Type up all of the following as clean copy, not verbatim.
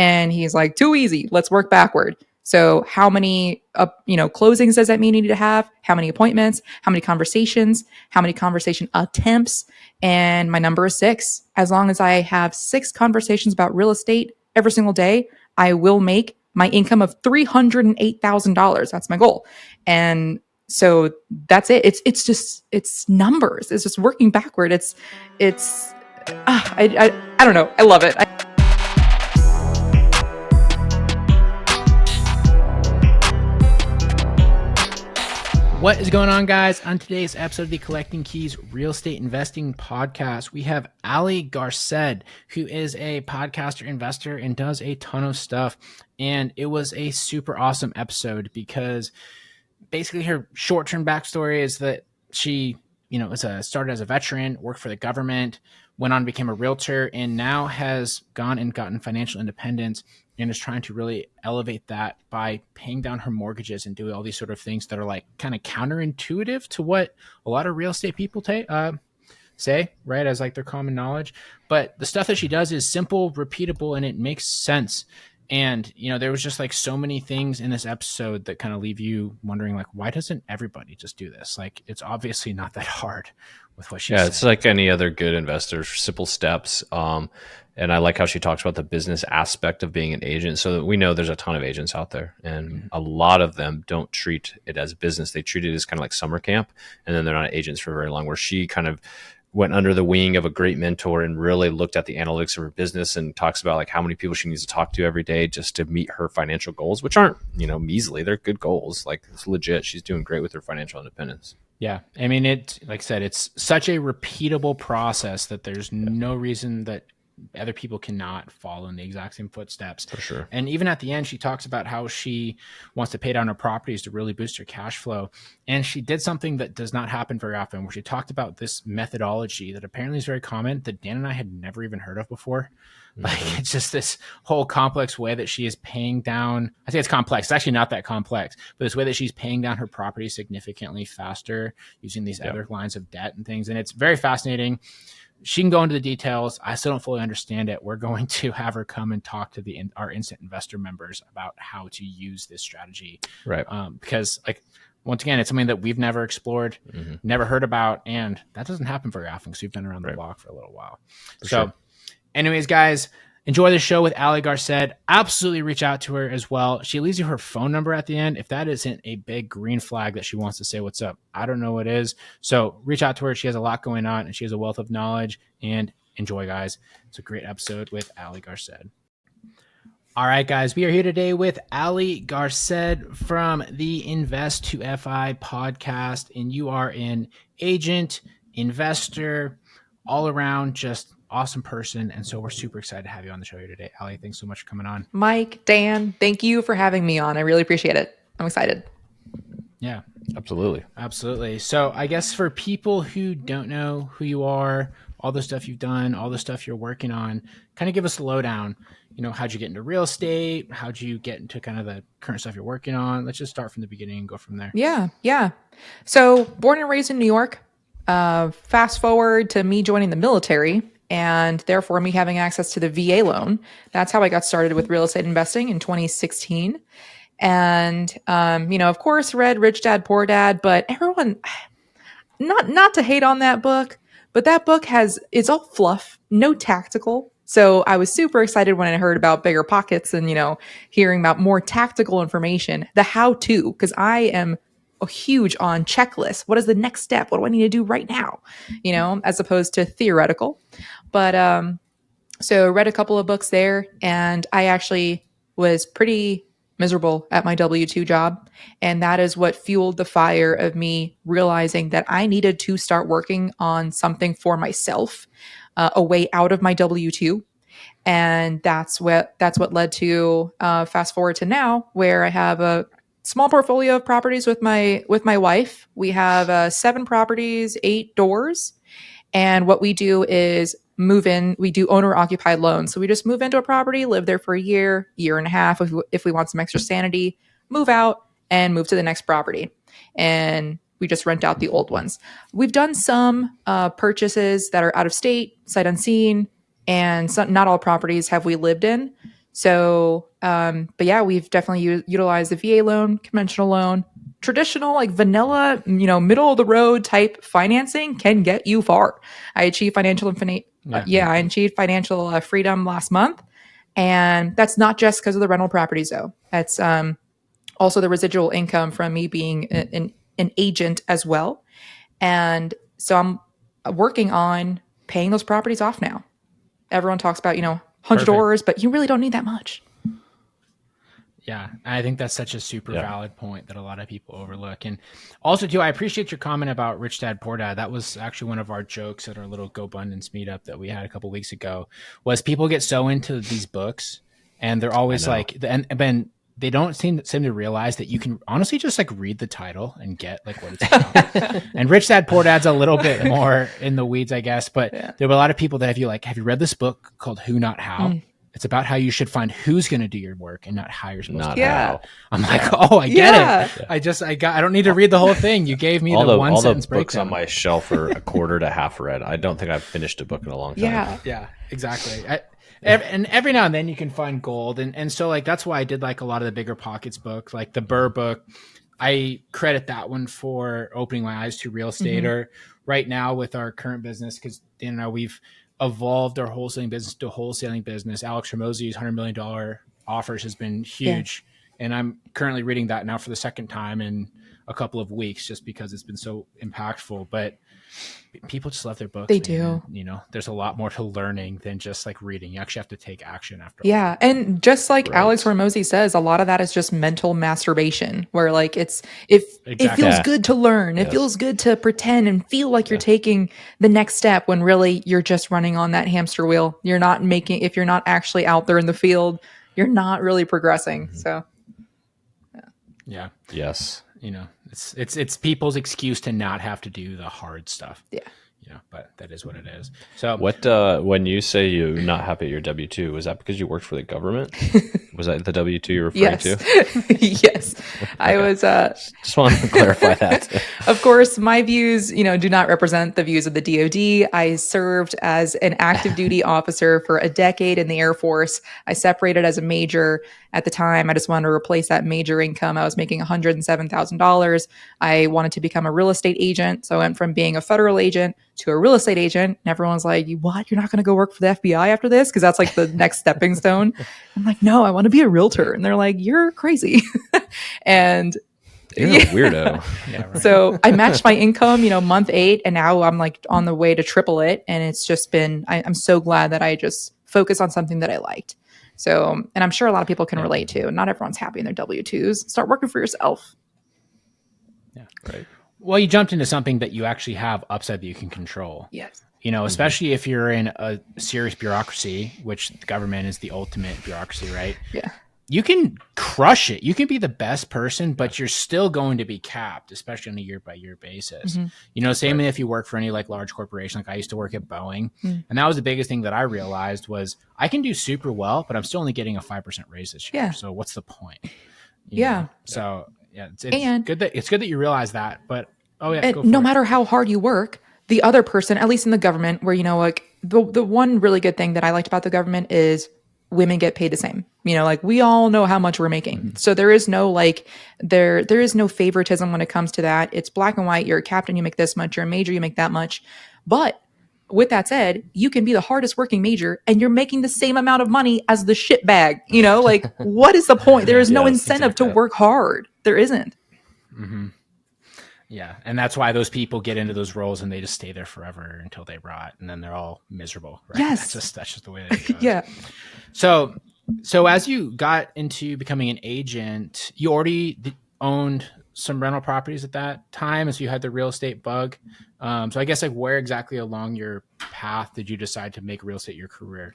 And he's like, too easy. Let's work backward. So how many, closings does that mean you need to have? How many appointments? How many conversations? How many conversation attempts? And my number is 6. As long as I have 6 conversations about real estate every single day, I will make my income of $308,000. That's my goal. And so that's it. It's numbers. It's just working backward. I don't know. I love it. What is going on, guys? On today's episode of the Collecting Keys Real Estate Investing Podcast, we have Ali Garced, who is a podcaster, investor, and does a ton of stuff. And it was a super awesome episode because basically her short-term backstory is that she, started as a veteran, worked for the government, went on, became a realtor, and now has gone and gotten financial independence and is trying to really elevate that by paying down her mortgages and doing all these sort of things that are like kind of counterintuitive to what a lot of real estate people say, right, as like their common knowledge. But the stuff that she does is simple, repeatable, and it makes sense. And, there was just like so many things in this episode that kind of leave you wondering, like, why doesn't everybody just do this? Like, it's obviously not that hard with what she said. It's like any other good investor, simple steps. And I like how she talks about the business aspect of being an agent. So we know there's a ton of agents out there, and a lot of them don't treat it as business. They treat it as kind of like summer camp, and then they're not agents for very long, where she kind of went under the wing of a great mentor and really looked at the analytics of her business and talks about like how many people she needs to talk to every day just to meet her financial goals, which aren't, measly. They're good goals. Like, it's legit. She's doing great with her financial independence. Yeah. I mean, like I said, it's such a repeatable process that there's no reason that other people cannot follow in the exact same footsteps. For sure. And even at the end, she talks about how she wants to pay down her properties to really boost her cash flow. And she did something that does not happen very often, where she talked about this methodology that apparently is very common that Dan and I had never even heard of before. Mm-hmm. Like, it's just this whole complex way that she is paying down. I say it's complex. It's actually not that complex, but this way that she's paying down her property significantly faster using these other lines of debt and things. And it's very fascinating. She can go into the details. I still don't fully understand it. We're going to have her come and talk to our instant investor members about how to use this strategy. Right. Because, like, once again, it's something that we've never explored, never heard about, and that doesn't happen very often because we've been around the block for a little while. Anyways, guys, enjoy the show with Ali Garced. Absolutely reach out to her as well. She leaves you her phone number at the end. If that isn't a big green flag that she wants to say what's up, I don't know what is. So reach out to her. She has a lot going on, and she has a wealth of knowledge. And enjoy, guys. It's a great episode with Ali Garced. All right, guys, we are here today with Ali Garced from the Invest to FI podcast. And you are an agent, investor, all around just awesome person. And so we're super excited to have you on the show here today. Ali, thanks so much for coming on. Mike, Dan, thank you for having me on. I really appreciate it. I'm excited. Yeah, absolutely. So I guess for people who don't know who you are, all the stuff you've done, all the stuff you're working on, kind of give us a lowdown. How'd you get into real estate? How'd you get into kind of the current stuff you're working on? Let's just start from the beginning and go from there. Yeah. So born and raised in New York, fast forward to me joining the military, and therefore me having access to the VA loan. That's how I got started with real estate investing in 2016. And, of course, read Rich Dad, Poor Dad, but everyone, not to hate on that book, but that book it's all fluff, no tactical. So I was super excited when I heard about Bigger Pockets and, hearing about more tactical information, the how-to, because I am huge on checklists. What is the next step? What do I need to do right now? As opposed to theoretical. But so read a couple of books there, and I actually was pretty miserable at my W-2 job. And that is what fueled the fire of me realizing that I needed to start working on something for myself, a way out of my W-2. And that's what led to fast forward to now, where I have a small portfolio of properties with my wife. We have 7 properties, 8 doors. And what we do is move in. We do owner occupied loans. So we just move into a property, live there for a year and a half. If we want some extra sanity, move out and move to the next property. And we just rent out the old ones. We've done some purchases that are out of state, sight unseen, and not all properties have we lived in. So, but yeah, we've definitely utilized the VA loan, conventional loan, traditional, like vanilla, middle of the road type financing can get you far. I achieved I achieved financial freedom last month. And that's not just because of the rental properties though. That's, also the residual income from me being an agent as well. And so I'm working on paying those properties off now. Everyone talks about, $100, but you really don't need that much. Yeah, I think that's such a super valid point that a lot of people overlook. And also, too, I appreciate your comment about Rich Dad Poor Dad. That was actually one of our jokes at our little GoBundance meetup that we had a couple weeks ago. Was people get so into these books, and they're always like, and then they don't seem to realize that you can honestly just like read the title and get like what it's about. And Rich Dad Poor Dad's a little bit more in the weeds, I guess. But there were a lot of people that have you read this book called Who Not How? It's about how you should find who's going to do your work and not how you're supposed to. How. I'm like, oh, I get it. I don't need to read the whole thing. You gave me the one sentence breakdown. All the books on my shelf are a quarter to half read. I don't think I've finished a book in a long time. Yeah, exactly. And every now and then you can find gold. And so like, that's why I did like a lot of the bigger pockets books, like the Burr book. I credit that one for opening my eyes to real estate or right now with our current business. Cause we've evolved our wholesaling business to a wholesaling business. Alex Ramosey's $100 million offers has been huge. Yeah. And I'm currently reading that now for the second time in a couple of weeks, just because it's been so impactful. But people just love their books. They do. There's a lot more to learning than just like reading. You actually have to take action after. Yeah. And just like Alex Ramosey says, a lot of that is just mental masturbation where like it feels good to learn. It feels good to pretend and feel like you're taking the next step when really you're just running on that hamster wheel. If you're not actually out there in the field, you're not really progressing. So. Yeah. Yes. It's people's excuse to not have to do the hard stuff. Yeah. But that is what it is. So what, when you say you're not happy at your W-2, was that because you worked for the government? Was that the W-2 you're referring to? Yes. I was, just wanted to clarify that. Of course, my views, do not represent the views of the DoD. I served as an active duty officer for a decade in the Air Force. I separated as a major at the time. I just wanted to replace that major income. I was making $107,000. I wanted to become a real estate agent. So I went from being a federal agent to a real estate agent. And everyone's like, what? You're not going to go work for the FBI after this? Because that's like the next stepping stone. I'm like, no, I want to be a realtor. And they're like, you're crazy. And you're a weirdo. Yeah, right. So I matched my income, month 8. And now I'm like on the way to triple it. And it's just been, I'm so glad that I just focused on something that I liked. So, and I'm sure a lot of people can relate to. Not everyone's happy in their W-2s. Start working for yourself. Yeah, right. Well, you jumped into something that you actually have upside that you can control. Yes. Especially if you're in a serious bureaucracy, which the government is the ultimate bureaucracy, right? Yeah. You can crush it. You can be the best person, but you're still going to be capped, especially on a year-by-year basis. Same if you work for any like large corporation. Like I used to work at Boeing, and that was the biggest thing that I realized was I can do super well, but I'm still only getting a 5% raise this year. Yeah. So what's the point? You know? So yeah, it's good that you realize that. But no matter how hard you work, the other person, at least in the government, where like the one really good thing that I liked about the government is women get paid the same. Like we all know how much we're making. So there is no there is no favoritism when it comes to that. It's black and white. You're a captain, you make this much. You're a major, you make that much. But with that said, you can be the hardest working major and you're making the same amount of money as the shit bag. Like what is the point? There is no incentive to work hard. There isn't. Mm-hmm. Yeah. And that's why those people get into those roles and they just stay there forever until they rot and then they're all miserable. Right? Yes. That's just the way that it goes. Yeah. So as you got into becoming an agent, you already owned some rental properties at that time. And so you had the real estate bug. So I guess where exactly along your path did you decide to make real estate your career?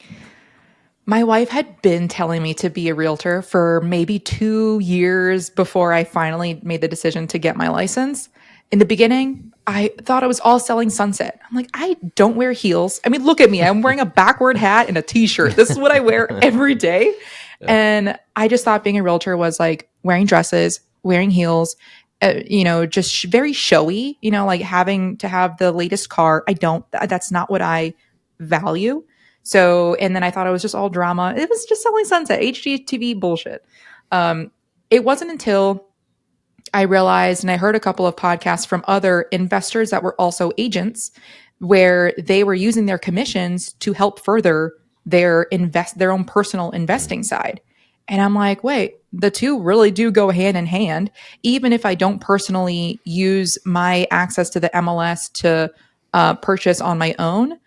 My wife had been telling me to be a realtor for maybe 2 years before I finally made the decision to get my license. In the beginning, I thought I was all selling sunset. I'm like, I don't wear heels. I mean, look at me. I'm wearing a backward hat and a t-shirt. This is what I wear every day. Yeah. And I just thought being a realtor was like wearing dresses, wearing heels, just very showy, like having to have the latest car. That's not what I value. So, and then I thought it was just all drama. It was just selling sunset, HGTV bullshit. It wasn't until I realized, and I heard a couple of podcasts from other investors that were also agents, where they were using their commissions to help further their own personal investing side. And I'm like, wait, the two really do go hand in hand. Even if I don't personally use my access to the MLS to purchase on my own,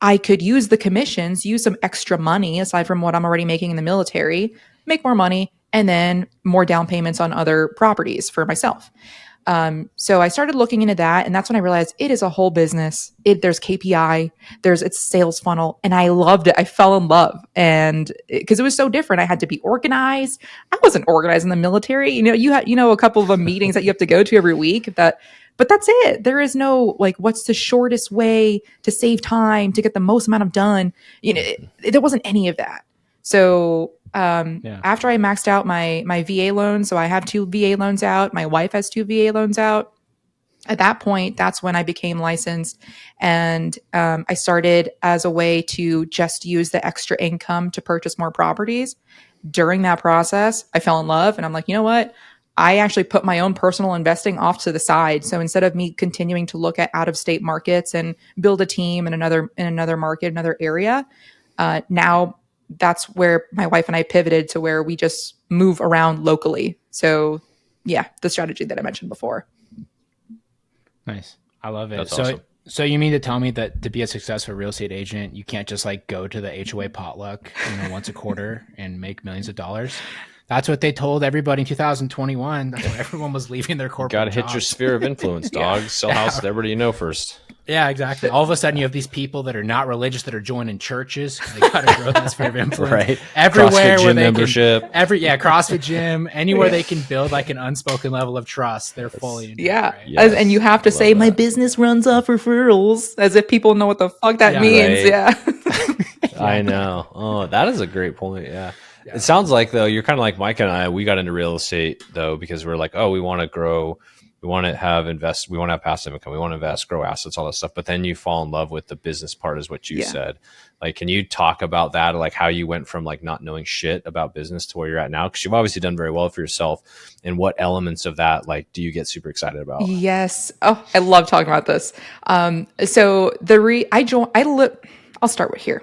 I could use the commissions, use some extra money aside from what I'm already making in the military, make more money, and then more down payments on other properties for myself. So I started looking into that, and that's when I realized it is a whole business. There's KPI, it's sales funnel, and I loved it. I fell in love, and because it was so different, I had to be organized. I wasn't organized in the military. You had a couple of meetings that you have to go to every week. But that's it. There is no like, what's the shortest way to save time to get the most amount of done. There wasn't any of that. So after I maxed out my VA loan, so I have 2 VA loans out. My wife has 2 VA loans out. At that point, that's when I became licensed, and I started as a way to just use the extra income to purchase more properties. During that process, I fell in love, and I'm like, you know what? I actually put my own personal investing off to the side. So instead of me continuing to look at out of state markets and build a team in another market, another area, now that's where my wife and I pivoted to where we just move around locally. So yeah, the strategy that I mentioned before. Nice. I love it. That's awesome. So you mean to tell me that to be a successful real estate agent, you can't just like go to the HOA potluck, once a quarter and make millions of dollars? That's what they told everybody in 2021. That's why everyone was leaving their corporate Got to hit jobs. your sphere of influence, dog. Sell house to everybody you know first. Yeah, exactly. All of a sudden, you have these people that are not religious that are joining churches. They got to grow that sphere of influence. Right. Everywhere CrossFit where gym they membership. CrossFit gym, anywhere they can build like an unspoken level of trust, they're fully into it, right? Yes. And you have to say, my business runs off referrals, as if people know what the fuck that means. Right. Yeah. I know. Oh, that is a great point. Yeah. It sounds like, though, you're kind of like Mike and I. We got into real estate, though, because we're like, oh, we want to grow. We want to have we want to have passive income. We want to invest, grow assets, all that stuff. But then you fall in love with the business part, is what you said. Like, can you talk about that? Like how you went from like not knowing shit about business to where you're at now? Because you've obviously done very well for yourself. And what elements of that, like, do you get super excited about? Yes. Oh, I love talking about this. So I'll start with here.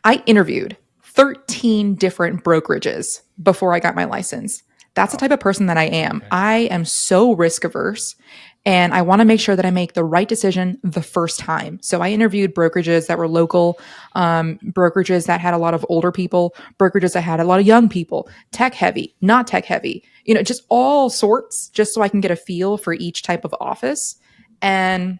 I interviewed 13 different brokerages before I got my license. That's the type of person that I am. Okay. I am so risk averse, and I want to make sure that I make the right decision the first time. So I interviewed brokerages that were local, brokerages that had a lot of older people, brokerages that had a lot of young people, tech heavy, not tech heavy, just all sorts, just so I can get a feel for each type of office. And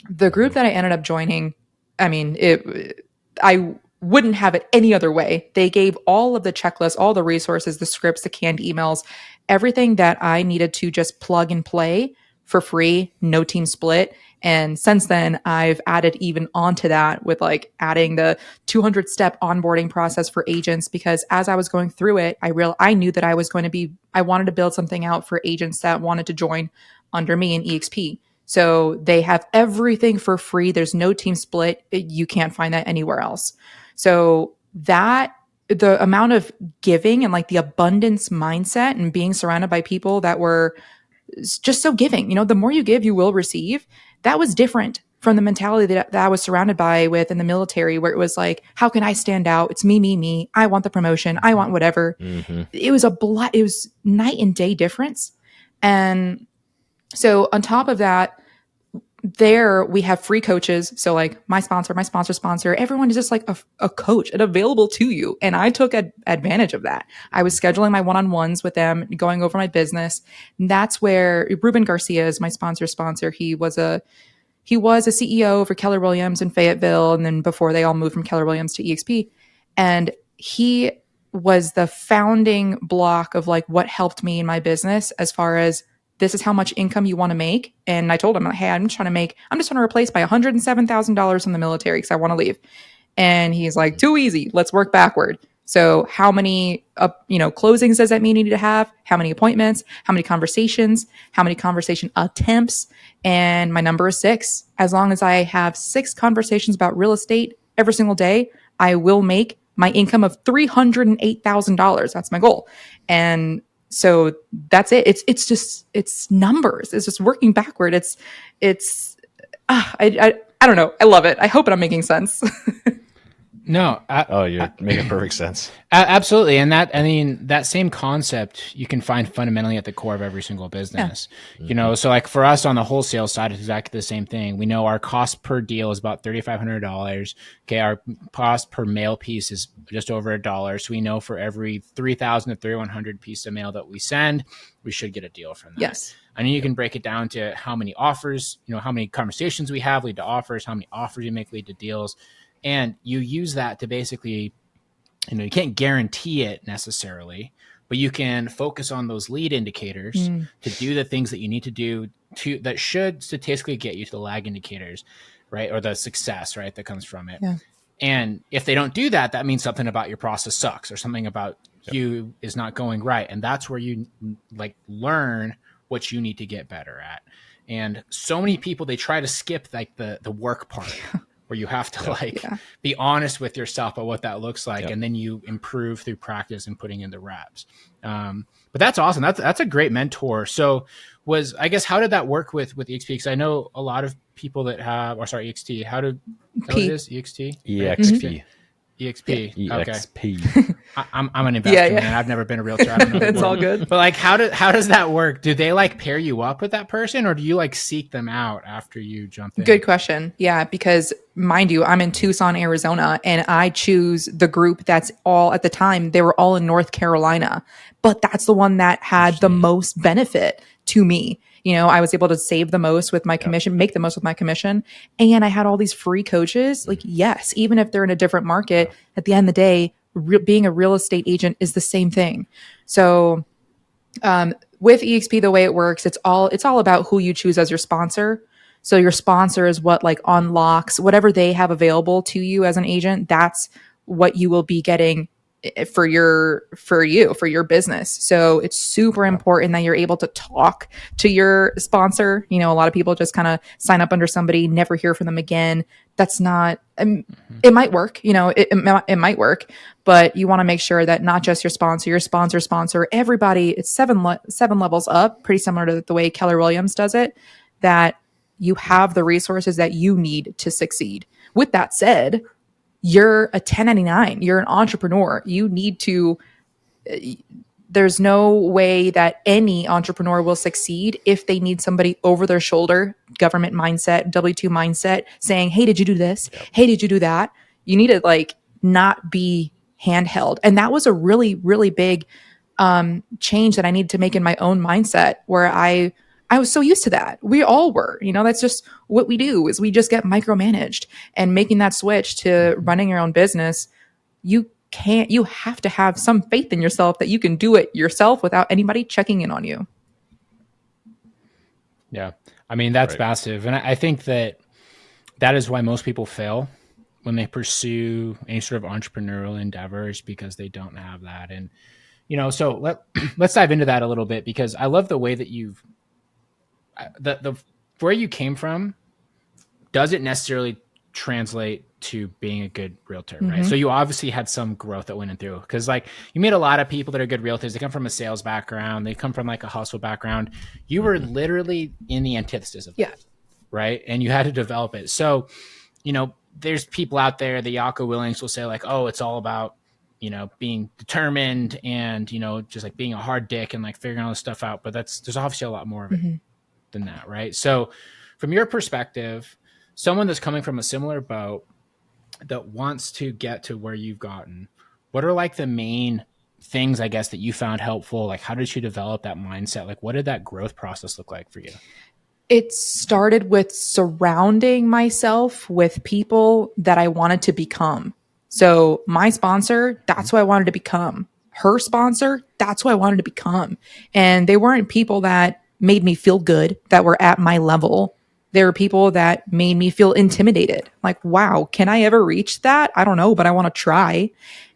the group that I ended up joining, I wouldn't have it any other way. They gave all of the checklists, all the resources, the scripts, the canned emails, everything that I needed to just plug and play for free, no team split. And since then, I've added even onto that with like adding the 200-step onboarding process for agents, because as I was going through it, I knew that I wanted to build something out for agents that wanted to join under me in EXP. So they have everything for free. There's no team split. You can't find that anywhere else. So the amount of giving and like the abundance mindset and being surrounded by people that were just so giving, the more you give, you will receive. That was different from the mentality that I was surrounded with in the military, where it was like, how can I stand out? It's me, me, me. I want the promotion. I want whatever. Mm-hmm. It was night and day difference. And so on top of that, there we have free coaches. So like my sponsor, everyone is just like a coach and available to you. And I took advantage of that. I was scheduling my one-on-ones with them, going over my business. And that's where Ruben Garcia is my sponsor. He was a CEO for Keller Williams in Fayetteville. And then before they all moved from Keller Williams to EXP. And he was the founding block of like what helped me in my business as far as this is how much income you want to make. And I told him, hey, I'm just trying to replace my $107,000 in the military because I want to leave. And he's like, too easy. Let's work backward. So how many, closings does that mean you need to have? How many appointments? How many conversations? How many conversation attempts? And my number is 6. As long as I have 6 conversations about real estate every single day, I will make my income of $308,000. That's my goal. And so that's it. It's numbers. It's just working backward. I don't know. I love it. I hope I'm making sense. No. You're making perfect sense. Absolutely. And that same concept you can find fundamentally at the core of every single business. Yeah. So like for us on the wholesale side, it's exactly the same thing. We know our cost per deal is about $3,500. Okay. Our cost per mail piece is just over $1. So we know for every 3,000 to 3,100 piece of mail that we send, we should get a deal from that. Yes. And then you can break it down to how many offers, how many conversations we have lead to offers, how many offers you make lead to deals. And you use that to basically, you can't guarantee it necessarily, but you can focus on those lead indicators to do the things that you need to do that should statistically get you to the lag indicators, right? Or the success, right? That comes from it. Yeah. And if they don't do that, that means something about your process sucks or something about you is not going right. And that's where you like learn what you need to get better at. And so many people, they try to skip like the work part. Where you have to be honest with yourself about what that looks like. And then you improve through practice and putting in the reps. But that's awesome. That's a great mentor. So I guess, how did that work with EXP? Because I know a lot of people that have, EXT, how it is? EXT? EXP. EXP. EXP. Okay. I'm an investor, man. I've never been a realtor. I don't know. It's all good. But like, how does that work? Do they like pair you up with that person, or do you like seek them out after you jump in? Good question. Yeah, because mind you, I'm in Tucson, Arizona, and I choose the group that's all at the time. They were all in North Carolina, but that's the one that had the most benefit to me. I was able to save the most with my commission, make the most with my commission. And I had all these free coaches. Like, yes, even if they're in a different market, at the end of the day, being a real estate agent is the same thing. So with EXP, the way it works, it's all about who you choose as your sponsor. So your sponsor is what like unlocks whatever they have available to you as an agent. That's what you will be getting for your business. So it's super important that you're able to talk to your sponsor. A lot of people just kind of sign up under somebody, never hear from them again. That's not, it might work, it might work, but you want to make sure that not just your sponsor, everybody, it's seven levels up, pretty similar to the way Keller Williams does it, that you have the resources that you need to succeed. With that said, you're a 1099, you're an entrepreneur. You need to, there's no way that any entrepreneur will succeed if they need somebody over their shoulder, government mindset, W-2 mindset, saying, hey, did you do this? Yep. Hey, did you do that? You need to like not be handheld. And that was a really, really big change that I needed to make in my own mindset, where I was so used to that. We all were, that's just what we do, is we just get micromanaged. And making that switch to running your own business, you have to have some faith in yourself that you can do it yourself without anybody checking in on you. Yeah. I mean, that's massive. And I think that is why most people fail when they pursue any sort of entrepreneurial endeavors, because they don't have that. And, so let's dive into that a little bit, because I love the way that you've, where you came from doesn't necessarily translate to being a good realtor, right? So you obviously had some growth that went in through, because like you meet a lot of people that are good realtors. They come from a sales background. They come from like a hustle background. You were literally in the antithesis of that, right? And you had to develop it. So, there's people out there, the Yako Willings will say like, oh, it's all about, being determined and, just like being a hard dick and like figuring all this stuff out. But there's obviously a lot more of it than that, right? So from your perspective, someone that's coming from a similar boat that wants to get to where you've gotten, what are like the main things, I guess, that you found helpful? Like, how did you develop that mindset? Like, what did that growth process look like for you? It started with surrounding myself with people that I wanted to become. So my sponsor, that's who I wanted to become. Her sponsor, that's who I wanted to become. And they weren't people that made me feel good, that were at my level. There were people that made me feel intimidated. Like, wow, can I ever reach that? I don't know, but I want to try.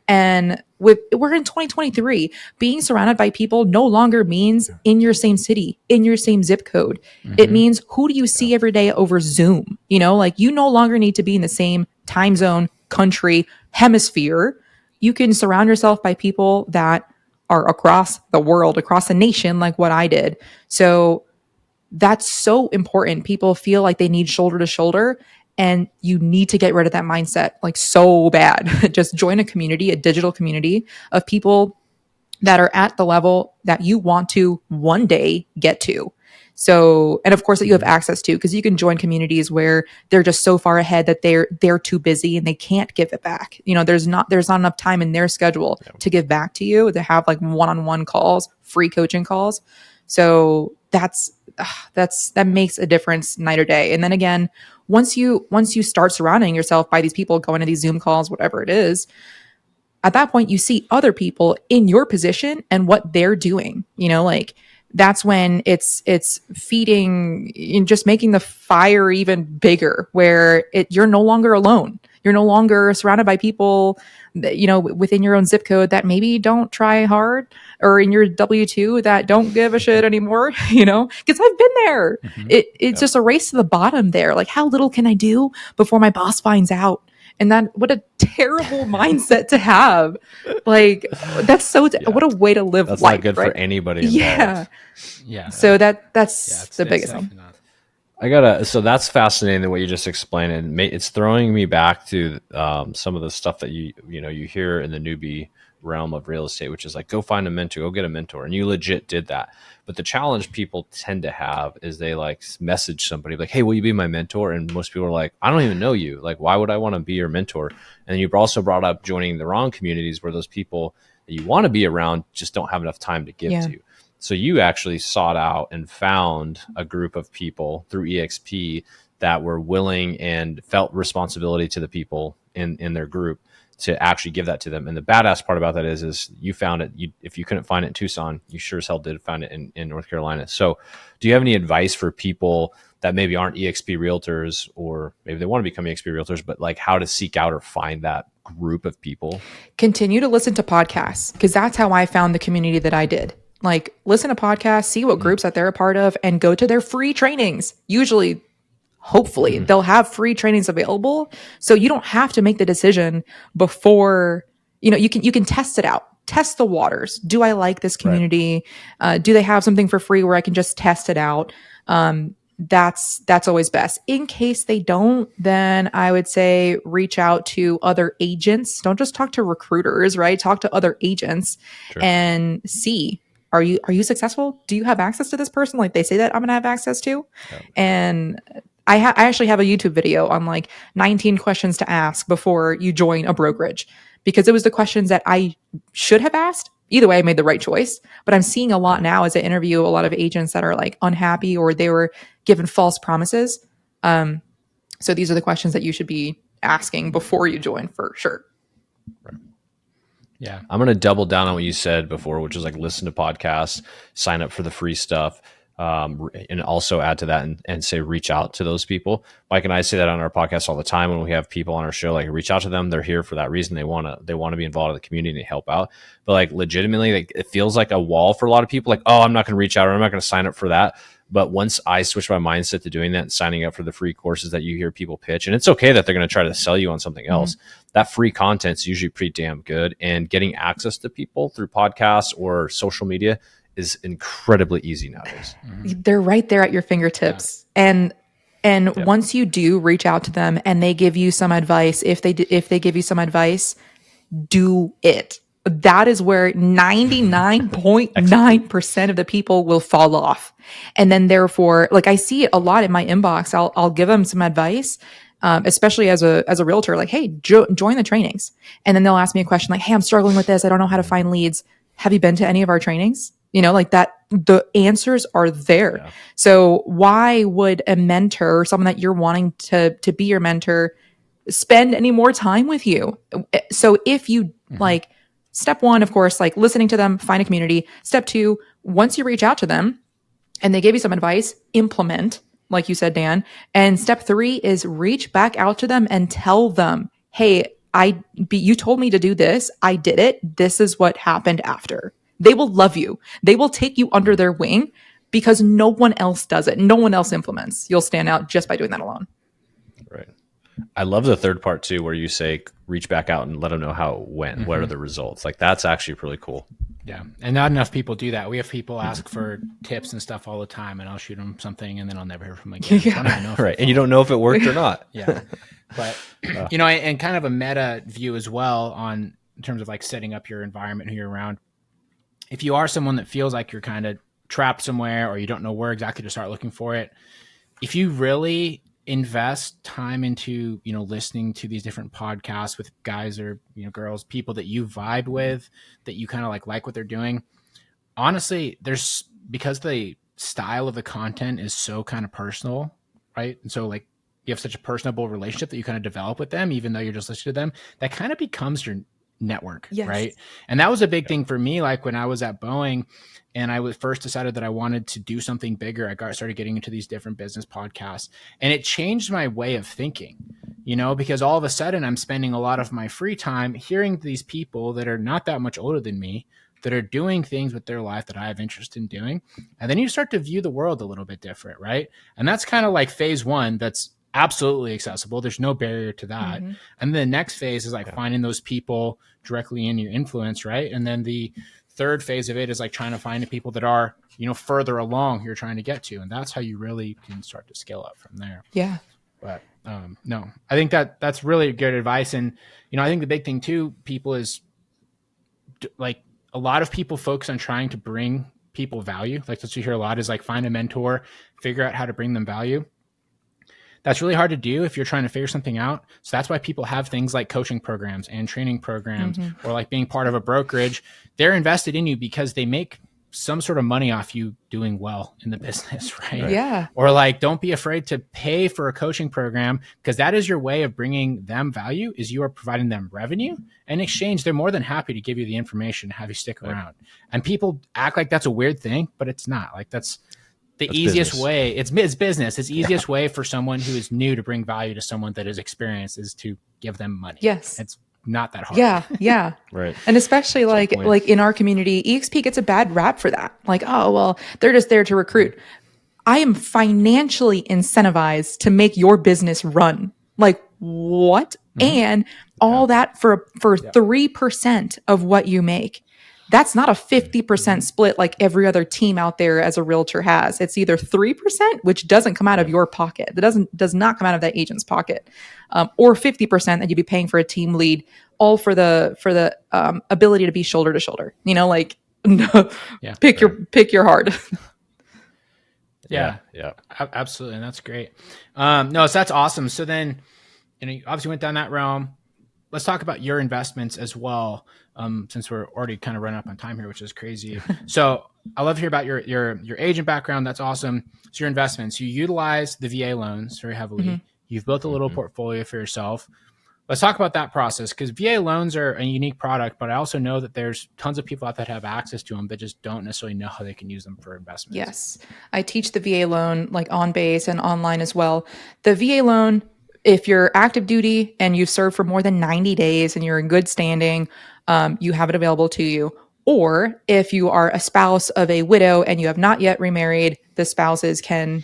And we're in 2023. Being surrounded by people no longer means in your same city, in your same zip code. It means, who do you see every day over Zoom? Like, you no longer need to be in the same time zone country, hemisphere. You can surround yourself by people that are across the world, across the nation, like what I did. So that's so important. People feel like they need shoulder to shoulder, and you need to get rid of that mindset like so bad. Just join a community, a digital community of people that are at the level that you want to one day get to. So, and of course that you have access to, because you can join communities where they're just so far ahead that they're too busy and they can't give it back. There's not enough time in their schedule to give back to you, to have like one-on-one calls, free coaching calls. So that makes a difference night or day. And then again, once you start surrounding yourself by these people, going to these Zoom calls, whatever it is, at that point you see other people in your position and what they're doing. Like that's when it's feeding and just making the fire even bigger, where you're no longer alone. You're no longer surrounded by people that, within your own zip code that maybe don't try hard, or in your W-2 that don't give a shit anymore, because I've been there. It's just a race to the bottom there. Like, how little can I do before my boss finds out? And what a terrible mindset to have. Like, that's what a way to live that's life. Not good right? for anybody involved. Yeah. So that's the biggest thing. So that's fascinating, what you just explained, and it's throwing me back to some of the stuff that you hear in the newbie realm of real estate, which is like, go find a mentor, go get a mentor. And you legit did that. But the challenge people tend to have is they like message somebody like, hey, will you be my mentor? And most people are like, I don't even know you. Like, why would I want to be your mentor? And you've also brought up joining the wrong communities where those people that you want to be around just don't have enough time to give to you. So you actually sought out and found a group of people through EXP that were willing and felt responsibility to the people in their group to actually give that to them. And the badass part about that is you found it. If you couldn't find it in Tucson, you sure as hell did find it in North Carolina. So do you have any advice for people that maybe aren't EXP realtors, or maybe they want to become EXP realtors, but like how to seek out or find that group of people? Continue to listen to podcasts, because that's how I found the community that I did. Like, listen to podcasts, see what groups that they're a part of, and go to their free trainings. Usually, hopefully, they'll have free trainings available. So you don't have to make the decision before, you can test it out. Test the waters. Do I like this community? Right. Do they have something for free where I can just test it out? That's always best. In case they don't, then I would say reach out to other agents. Don't just talk to recruiters, right? Talk to other agents and see. Are you successful? Do you have access to this person? Like they say that I'm going to have access to? Yep. And I actually have a YouTube video on like 19 questions to ask before you join a brokerage, because it was the questions that I should have asked. Either way, I made the right choice. But I'm seeing a lot now as I interview a lot of agents that are like unhappy, or they were given false promises. So these are the questions that you should be asking before you join, for sure. Right. Yeah. I'm going to double down on what you said before, which is like listen to podcasts, sign up for the free stuff, and also add to that and say, reach out to those people. Mike and I say that on our podcast all the time when we have people on our show, like reach out to them. They're here for that reason. They want to be involved in the community and help out. But like legitimately, like it feels like a wall for a lot of people. Like, oh, I'm not going to reach out, or I'm not going to sign up for that. But once I switch my mindset to doing that and signing up for the free courses that you hear people pitch, and it's okay that they're going to try to sell you on something else, that free content's usually pretty damn good. And getting access to people through podcasts or social media is incredibly easy nowadays. They're right there at your fingertips. Yeah. And once you do reach out to them and they give you some advice, if they give you some advice, do it. That is where 99.9% of the people will fall off. And then therefore, like I see it a lot in my inbox. I'll give them some advice, especially as a realtor, like, hey, join the trainings. And then they'll ask me a question like, hey, I'm struggling with this. I don't know how to find leads. Have you been to any of our trainings? Like that, the answers are there. Yeah. So why would a mentor or someone that you're wanting to be your mentor spend any more time with you? So if you like, step one, of course, like listening to them, find a community. Step two, once you reach out to them and they give you some advice, implement, like you said, Dan. And step three is reach back out to them and tell them, hey, you told me to do this. I did it. This is what happened after. They will love you. They will take you under their wing because no one else does it. No one else implements. You'll stand out just by doing that alone. Right. I love the third part too, where you say reach back out and let them know how it went. What are the results? Like that's actually really cool. Yeah. And not enough people do that. We have people ask for tips and stuff all the time, and I'll shoot them something and then I'll never hear from them again. So I don't even know if Right. And you don't know if it worked or not. Yeah. But, you know, and kind of a meta view as well on in terms of like setting up your environment who you're around. If you are someone that feels like you're kind of trapped somewhere or you don't know where exactly to start looking for it, if you really invest time into, you know, listening to these different podcasts with guys or, you know, girls, people that you vibe with, that you kind of like what they're doing, honestly, there's because the style of the content is so kind of personal, right? And so like you have such a personable relationship that you kind of develop with them, even though you're just listening to them, that kind of becomes your network, Yes. right? And that was a big thing for me. Like when I was at Boeing and I was first decided that I wanted to do something bigger, I started getting into these different business podcasts, and it changed my way of thinking, you know, because all of a sudden I'm spending a lot of my free time hearing these people that are not that much older than me, that are doing things with their life that I have interest in doing. And then you start to view the world a little bit different, right? And that's kind of like phase one. That's absolutely accessible. There's no barrier to that. Mm-hmm. And the next phase is like finding those people directly in your influence, right? And then the third phase of it is like trying to find the people that are, you know, further along you're trying to get to. And that's how you really can start to scale up from there. Yeah. But no, I think that's really good advice. And, you know, I think the big thing too, people is like a lot of people focus on trying to bring people value. Like what you hear a lot is like find a mentor, figure out how to bring them value. That's really hard to do if you're trying to figure something out. So that's why people have things like coaching programs and training programs or like being part of a brokerage. They're invested in you because they make some sort of money off you doing well in the business, right? Yeah. Or like, don't be afraid to pay for a coaching program because that is your way of bringing them value is you are providing them revenue. In exchange, they're more than happy to give you the information to have you stick around. And people act like that's a weird thing, but it's not. Like that's easiest business. way. It's business. It's easiest way for someone who is new to bring value to someone that is experienced is to give them money. Yes. It's not that hard. Yeah. Yeah. Right. And especially like in our community, EXP gets a bad rap for that. Like, oh, well, they're just there to recruit. I am financially incentivized to make your business run. Like what? And all that for 3% of what you make. That's not a 50% split like every other team out there as a realtor has. It's either 3%, which doesn't come out of your pocket. That does not come out of that agent's pocket, or 50% that you'd be paying for a team lead, all for the ability to be shoulder to shoulder. You know, like pick your heart. Yeah. Absolutely. And that's great. No, so that's awesome. So then, you know, you obviously went down that realm. Let's talk about your investments as well, since we're already kind of running up on time here, which is crazy. So I love to hear about your agent background. That's awesome. So your investments, you utilize the VA loans very heavily. You've built a little portfolio for yourself. Let's talk about that process because VA loans are a unique product, but I also know that there's tons of people out there that have access to them that just don't necessarily know how they can use them for investments. Yes. I teach the VA loan like on base and online as well. The VA loan, if you're active duty and you've served for more than 90 days and you're in good standing, you have it available to you. Or if you are a spouse of a widow and you have not yet remarried, the spouses can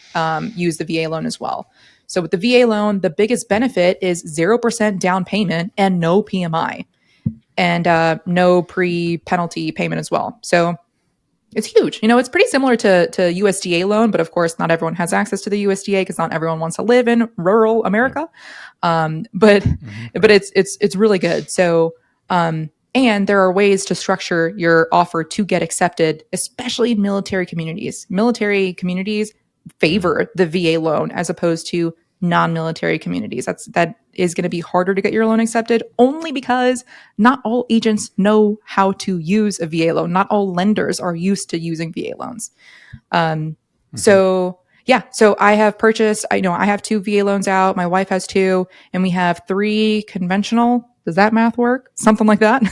use the VA loan as well. So with the VA loan, the biggest benefit is 0% down payment and no PMI and no pre-penalty payment as well. So it's huge. You know, it's pretty similar to USDA loan, but of course, not everyone has access to the USDA because not everyone wants to live in rural America. But it's really good. So, and there are ways to structure your offer to get accepted, especially in military communities. Military communities favor the VA loan as opposed to non-military communities. That is going to be harder to get your loan accepted only because not all agents know how to use a VA loan. Not all lenders are used to using VA loans. So I have purchased, I have 2 VA loans out. My wife has 2 and we have 3 conventional. Does that math work? Something like that.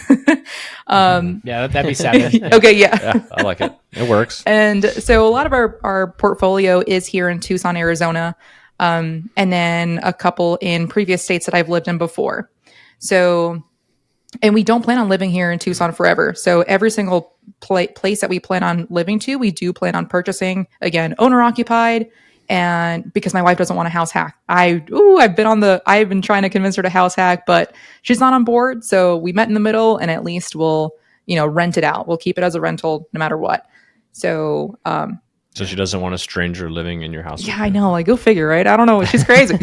Yeah, that'd be 7. Okay. Yeah. I like it. It works. And so a lot of our portfolio is here in Tucson, Arizona. And then a couple in previous states that I've lived in before. So, and we don't plan on living here in Tucson forever. So every single place that we plan on living to, we do plan on purchasing, again, owner occupied And because my wife doesn't want a house hack, I've been trying to convince her to house hack, but she's not on board. So we met in the middle, and at least we'll, rent it out. We'll keep it as a rental no matter what. So, So she doesn't want a stranger living in your house. yeah, I know. Like, go figure, right? I don't know. She's crazy.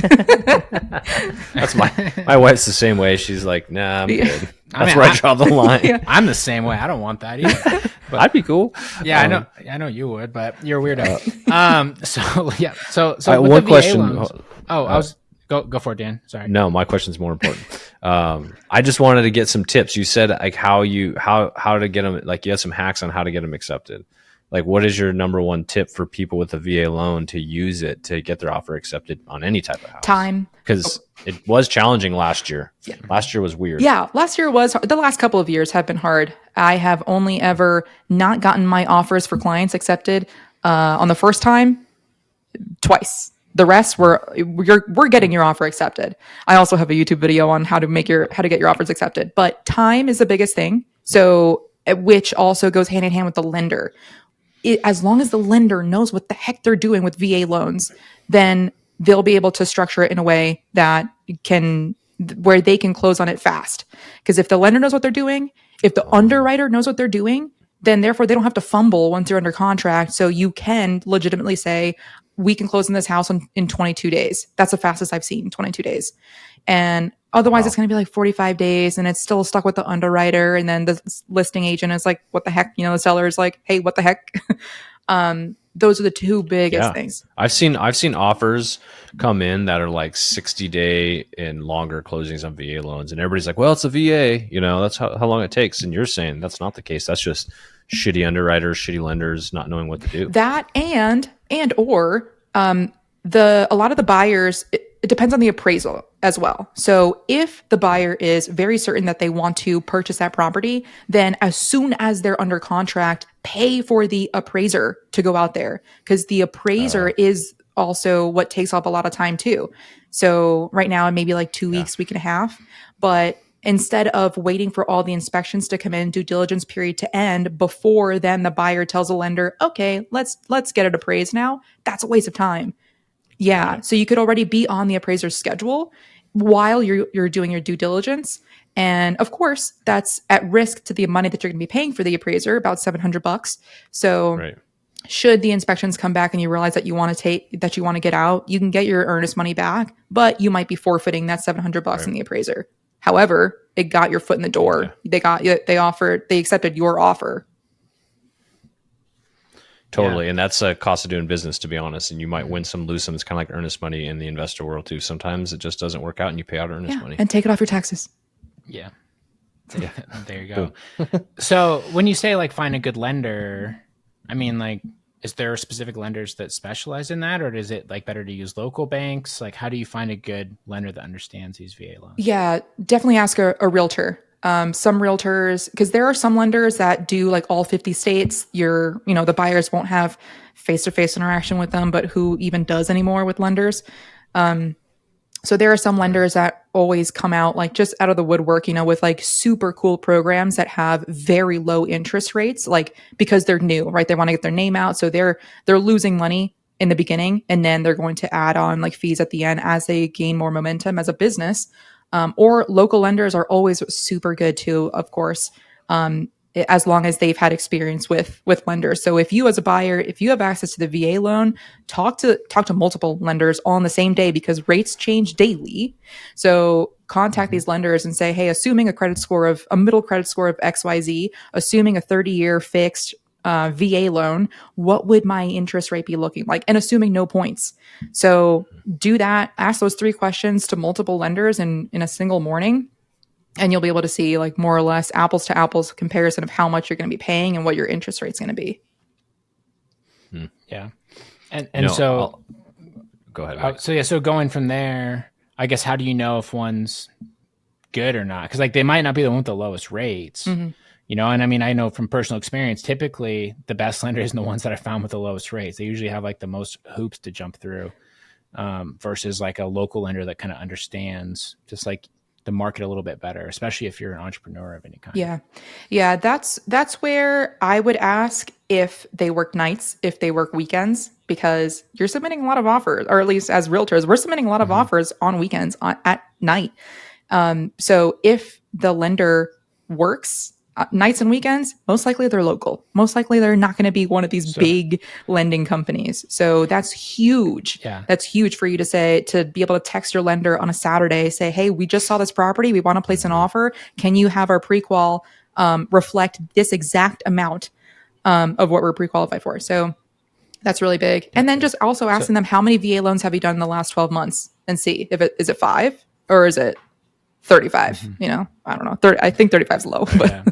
That's my wife's the same way. She's like, nah, I'm good. That's where I draw the line. Yeah. I'm the same way. I don't want that either. But, I'd be cool. Yeah, I know you would, but you're a weirdo. So one question. Go for it, Dan. Sorry. No, my question's more important. I just wanted to get some tips. You said like how to get them. Like you had some hacks on how to get them accepted. Like, what is your number one tip for people with a VA loan to use it to get their offer accepted on any type of house? Time. Because it was challenging last year. Yeah. Last year was weird. Yeah, last year was, the last couple of years have been hard. I have only ever not gotten my offers for clients accepted on the first time twice. The rest we're getting your offer accepted. I also have a YouTube video on how to get your offers accepted. But time is the biggest thing. So, which also goes hand in hand with the lender. As long as the lender knows what the heck they're doing with VA loans, then they'll be able to structure it in a way where they can close on it fast. Because if the lender knows what they're doing, if the underwriter knows what they're doing, then therefore they don't have to fumble once you're under contract. So you can legitimately say, we can close in this house in 22 days. That's the fastest I've seen, 22 days. And otherwise it's going to be like 45 days and it's still stuck with the underwriter. And then the listing agent is like, what the heck? The seller is like, hey, what the heck? Those are the two biggest things. I've seen offers come in that are like 60-day and longer closings on VA loans. And everybody's like, well, it's a VA, that's how long it takes. And you're saying that's not the case. That's just shitty underwriters, shitty lenders, not knowing what to do. That or a lot of the buyers, it depends on the appraisal as well. So if the buyer is very certain that they want to purchase that property, then as soon as they're under contract, pay for the appraiser to go out there, because the appraiser is also what takes up a lot of time too. So right now it may be like 2 weeks, week and a half, but instead of waiting for all the inspections to come in, due diligence period to end before then the buyer tells the lender, okay, let's get it appraised now. That's a waste of time. Yeah. So you could already be on the appraiser's schedule while you're doing your due diligence. And of course, that's at risk to the money that you're going to be paying for the appraiser, about $700. So should the inspections come back and you realize that you want to get out, you can get your earnest money back, but you might be forfeiting that $700 in the appraiser. However, it got your foot in the door. Yeah. They accepted your offer. Totally. Yeah. And that's a cost of doing business, to be honest. And you might win some, lose some. It's kind of like earnest money in the investor world too. Sometimes it just doesn't work out and you pay out earnest money. And take it off your taxes. Yeah. There you go. So when you say like find a good lender, I mean, like, is there specific lenders that specialize in that, or is it like better to use local banks? Like, how do you find a good lender that understands these VA loans? Yeah, definitely ask a realtor. Some realtors, because there are some lenders that do like all 50 states. The buyers won't have face-to-face interaction with them, but who even does anymore with lenders? So there are some lenders that always come out like just out of the woodwork, with like super cool programs that have very low interest rates, like because they're new, right? They want to get their name out. So they're losing money in the beginning, and then they're going to add on like fees at the end as they gain more momentum as a business. Or local lenders are always super good too, of course, as long as they've had experience with lenders. So if you as a buyer, if you have access to the VA loan, talk to multiple lenders all on the same day, because rates change daily. So contact these lenders and say, hey, assuming a middle credit score of XYZ, assuming a 30-year fixed VA loan, what would my interest rate be looking like? And assuming no points. So do that, ask those 3 questions to multiple lenders in a single morning, and you'll be able to see like more or less apples to apples comparison of how much you're going to be paying and what your interest rate's going to be. Yeah. And so go ahead. So going from there, I guess, how do you know if one's good or not? Because like they might not be the one with the lowest rates. Mm-hmm. And I mean, I know from personal experience, typically the best lenders are the ones that I found with the lowest rates. They usually have like the most hoops to jump through, versus like a local lender that kind of understands just like the market a little bit better, especially if you're an entrepreneur of any kind. Yeah. That's where I would ask if they work nights, if they work weekends, because you're submitting a lot of offers, or at least as realtors, we're submitting a lot of offers on weekends at night. So if the lender works nights and weekends, most likely they're local. Most likely they're not going to be one of these big lending companies. So that's huge. Yeah. That's huge for you to be able to text your lender on a Saturday, say, hey, we just saw this property. We want to place an offer. Can you have our pre-qual reflect this exact amount of what we're pre-qualified for? So that's really big. And then just also asking them, how many VA loans have you done in the last 12 months, and see if is it 5 or is it 35? You know, I don't know. 30, I think 35 is low, but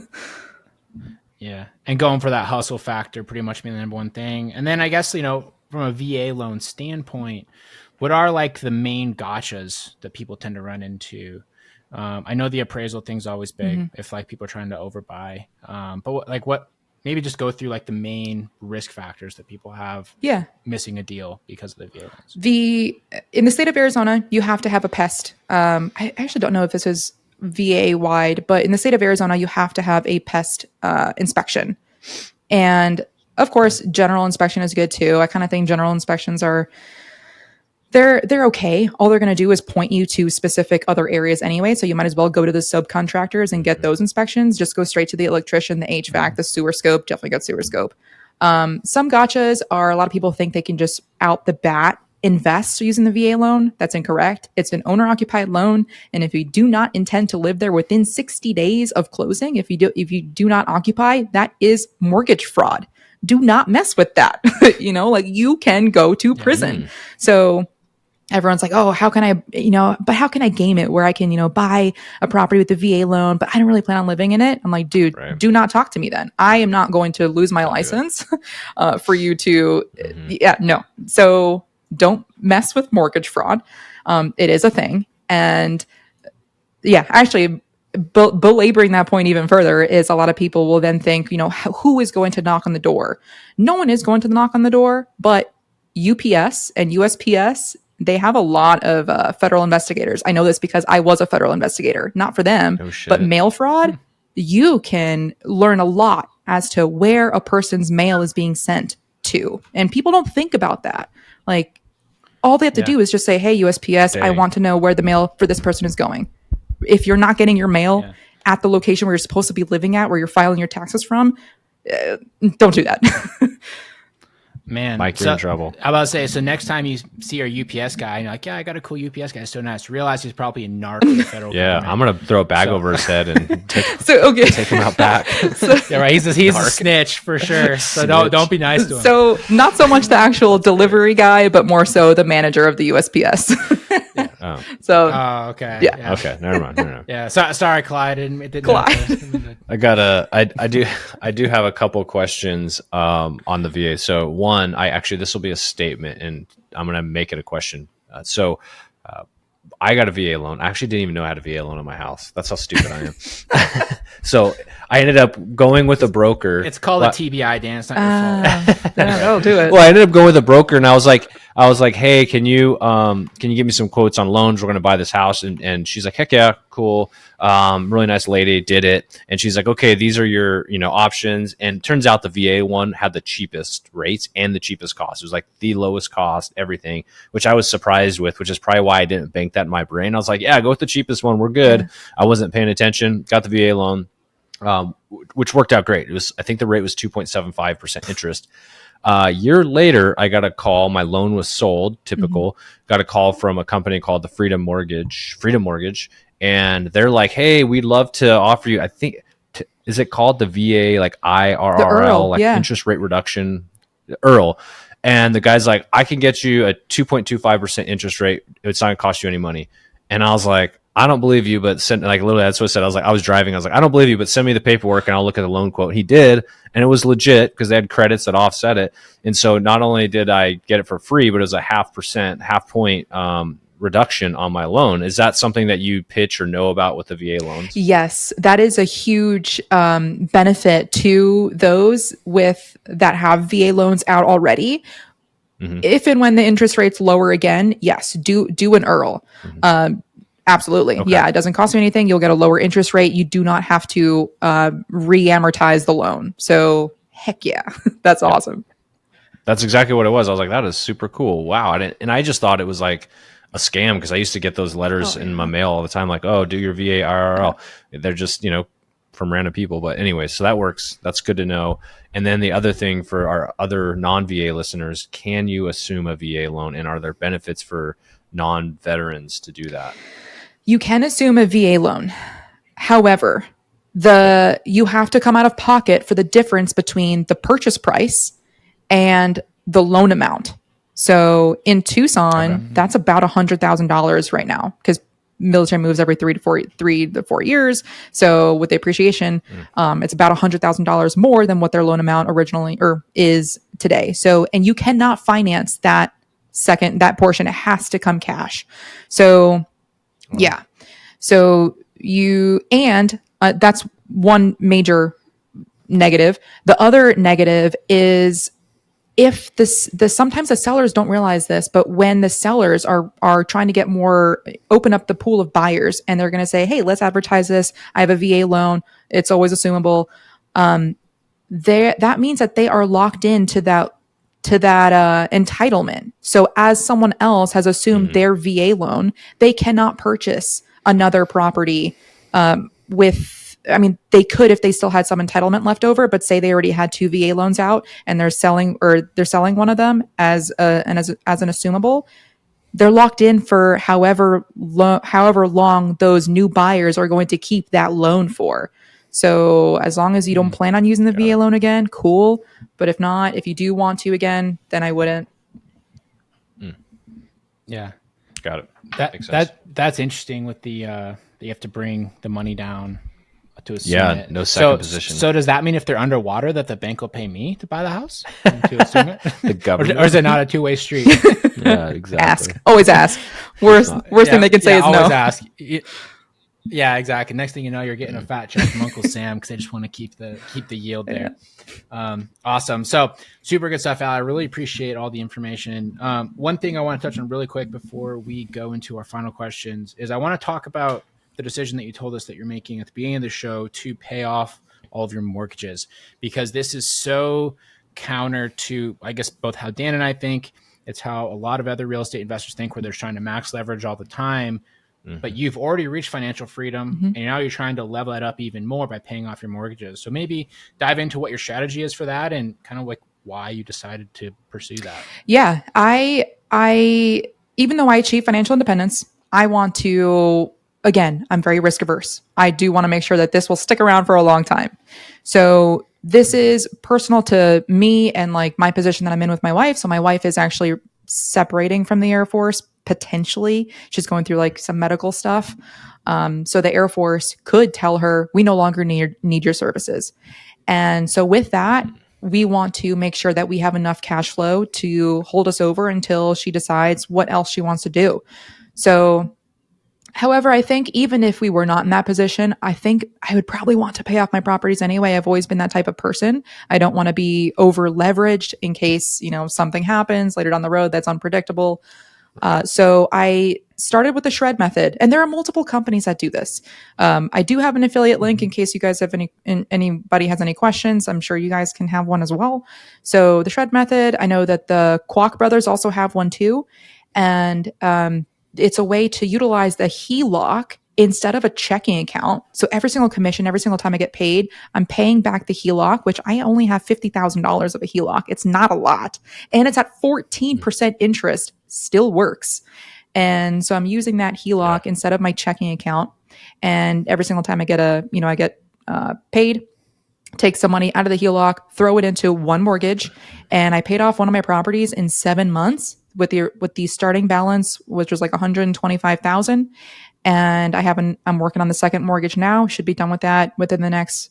yeah. And going for that hustle factor pretty much being the number one thing. And then I guess, you know, from a VA loan standpoint, what are like the main gotchas that people tend to run into? I know the appraisal thing's always big if like people are trying to overbuy. But what maybe just go through like the main risk factors that people have missing a deal because of the VA loans. In the state of Arizona, you have to have a pest. I actually don't know if this is VA wide, but in the state of Arizona, you have to have a pest inspection. And of course, general inspection is good too. I kind of think general inspections they're okay. All they're going to do is point you to specific other areas anyway. So you might as well go to the subcontractors and get those inspections. Just go straight to the electrician, the HVAC, the sewer scope. Definitely got sewer scope. Some gotchas are, a lot of people think they can just out the bat invest using the VA loan. That's incorrect. It's an owner occupied loan. And if you do not intend to live there within 60 days of closing, if you do not occupy, that is mortgage fraud. Do not mess with that. You know, like you can go to prison. So everyone's like, oh, how can I game it where I can, buy a property with the VA loan, but I don't really plan on living in it. I'm like, dude, do not talk to me then. I am not going to lose my license for you to, no. So don't mess with mortgage fraud. It is a thing. And actually belaboring that point even further is a lot of people will then think, who is going to knock on the door? No one is going to knock on the door, but UPS and USPS, they have a lot of federal investigators. I know this because I was a federal investigator, not for them, but mail fraud. You can learn a lot as to where a person's mail is being sent to. And people don't think about that. Like, all they have to do is just say, hey, USPS, I want to know where the mail for this person is going. If you're not getting your mail at the location where you're supposed to be living at, where you're filing your taxes from, don't do that. Man, Mike, you're in trouble. I about to say, so next time you see your UPS guy, and you're like, yeah, I got a cool UPS guy. It's so nice. Realize he's probably a narc in the federal government. I'm going to throw a bag over his head and take him out back. Right. He's a snitch for sure. So don't be nice to him. So not so much the actual delivery guy, but more so the manager of the USPS. Okay. Yeah. Okay. Never mind. Yeah. Sorry, Clyde. It didn't Clyde. I do have a couple questions on the VA. So one, this will be a statement and I'm going to make it a question. I got a VA loan. I actually didn't even know I had a VA loan on my house. That's how stupid I am. So I ended up going with a broker. It's called a TBI, Dan. It's not your fault. That'll do it. Well, I ended up going with a broker, and I was like, hey, can you give me some quotes on loans? We're going to buy this house. And she's like, heck yeah, cool. Really nice lady, did it. And she's like, okay, these are your, options. And turns out the VA one had the cheapest rates and the cheapest cost. It was like the lowest cost, everything, which I was surprised with, which is probably why I didn't bank that in my brain. I was like, yeah, go with the cheapest one. We're good. I wasn't paying attention. Got the VA loan, which worked out great. I think the rate was 2.75% interest. A year later, I got a call. My loan was sold, typical. Got a call from a company called the Freedom Mortgage. And they're like, hey, we'd love to offer you, I think, is it called the VA, like IRRL, interest rate reduction, EARL. And the guy's like, I can get you a 2.25% interest rate. It's not going to cost you any money. And I was like, I don't believe you, but send, like literally that's what I said. I was driving. I was like, I don't believe you, but send me the paperwork and I'll look at the loan quote. He did. And it was legit because they had credits that offset it. And so not only did I get it for free, but it was a half point reduction on my loan. Is that something that you pitch or know about with the VA loans? Yes, that is a huge benefit to those that have VA loans out already. If and when the interest rates lower again, yes, do an EARL. Absolutely. Okay. Yeah, it doesn't cost you anything. You'll get a lower interest rate. You do not have to re-amortize the loan. So heck yeah, that's awesome. That's exactly what it was. I was like, that is super cool. Wow. I just thought it was like a scam because I used to get those letters in my mail all the time, like, oh, do your VA IRL. They're just, from random people. But anyway, so that works. That's good to know. And then the other thing for our other non-VA listeners, can you assume a VA loan, and are there benefits for non-veterans to do that? You can assume a VA loan. However, you have to come out of pocket for the difference between the purchase price and the loan amount. So in Tucson, that's about $100,000 right now because military moves every 3 to 4 years. So with the appreciation, it's about $100,000 more than what their loan amount originally is today. So, and you cannot finance that portion. It has to come cash. So yeah. So that's one major negative. The other negative is if sometimes the sellers don't realize this, but when the sellers are trying to open up the pool of buyers, and they're going to say, hey, let's advertise this. I have a VA loan. It's always assumable. That means that they are locked into that entitlement. So as someone else has assumed their VA loan, they cannot purchase another property they could if they still had some entitlement left over, but say they already had 2 VA loans out and they're selling one of them as an assumable. They're locked in for however long those new buyers are going to keep that loan for. So as long as you don't plan on using the VA loan again, cool. But if not, if you do want to again, then I wouldn't. Yeah. Got it. That's interesting with the you have to bring the money down to assume it. No second position. So does that mean if they're underwater that the bank will pay me to buy the house to assume it? The government, or is it not a two-way street? Yeah, exactly. Always ask. Worst thing they can say is no. Always ask. Yeah, exactly. Next thing you know, you're getting a fat check from Uncle Sam because they just want to keep the yield there. Awesome. So super good stuff, Al. I really appreciate all the information. One thing I want to touch on really quick before we go into our final questions is I want to talk about the decision that you told us that you're making at the beginning of the show to pay off all of your mortgages, because this is so counter to, I guess, both how Dan and I think. It's how a lot of other real estate investors think, where they're trying to max leverage all the time. But you've already reached financial freedom, and now you're trying to level that up even more by paying off your mortgages. So maybe dive into what your strategy is for that and kind of like why you decided to pursue that. Yeah, I even though I achieve financial independence, I want to, again, I'm very risk averse. I do want to make sure that this will stick around for a long time. So this is personal to me and like my position that I'm in with my wife. So my wife is actually separating from the Air Force. Potentially, she's going through like some medical stuff. So the Air Force could tell her, we no longer need your services. And so with that, we want to make sure that we have enough cash flow to hold us over until she decides what else she wants to do. So, however, I think even if we were not in that position, I think I would probably want to pay off my properties anyway. I've always been that type of person. I don't want to be over leveraged in case, something happens later down the road that's unpredictable. So I started with the shred method, and there are multiple companies that do this. I do have an affiliate link in case you guys have anybody has any questions. I'm sure you guys can have one as well. So the shred method, I know that the Kwok brothers also have one too. And, it's a way to utilize the HELOC instead of a checking account. So every single commission, every single time I get paid, I'm paying back the HELOC, which I only have $50,000 of a HELOC. It's not a lot. And it's at 14% interest, still works. And so I'm using that HELOC instead of my checking account. And every single time I get paid, take some money out of the HELOC, throw it into one mortgage. And I paid off one of my properties in 7 months with the starting balance, which was like $125,000. And I'm working on the second mortgage now. Should be done with that within the next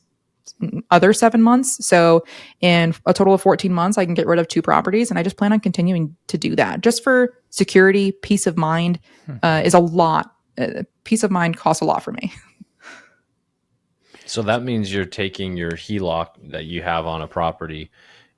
other 7 months. So in a total of 14 months, I can get rid of 2 properties. And I just plan on continuing to do that just for security. Peace of mind is a lot. Peace of mind costs a lot for me. So that means you're taking your HELOC that you have on a property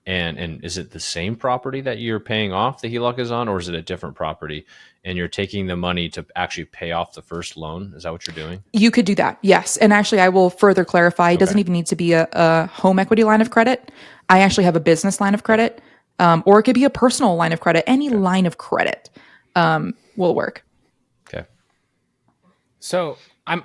And is it the same property that you're paying off the HELOC is on, or is it a different property and you're taking the money to actually pay off the first loan? Is that what you're doing? You could do that, yes. And actually, I will further clarify. It doesn't even need to be a home equity line of credit. I actually have a business line of credit, or it could be a personal line of credit. Any line of credit will work. Okay. So I'm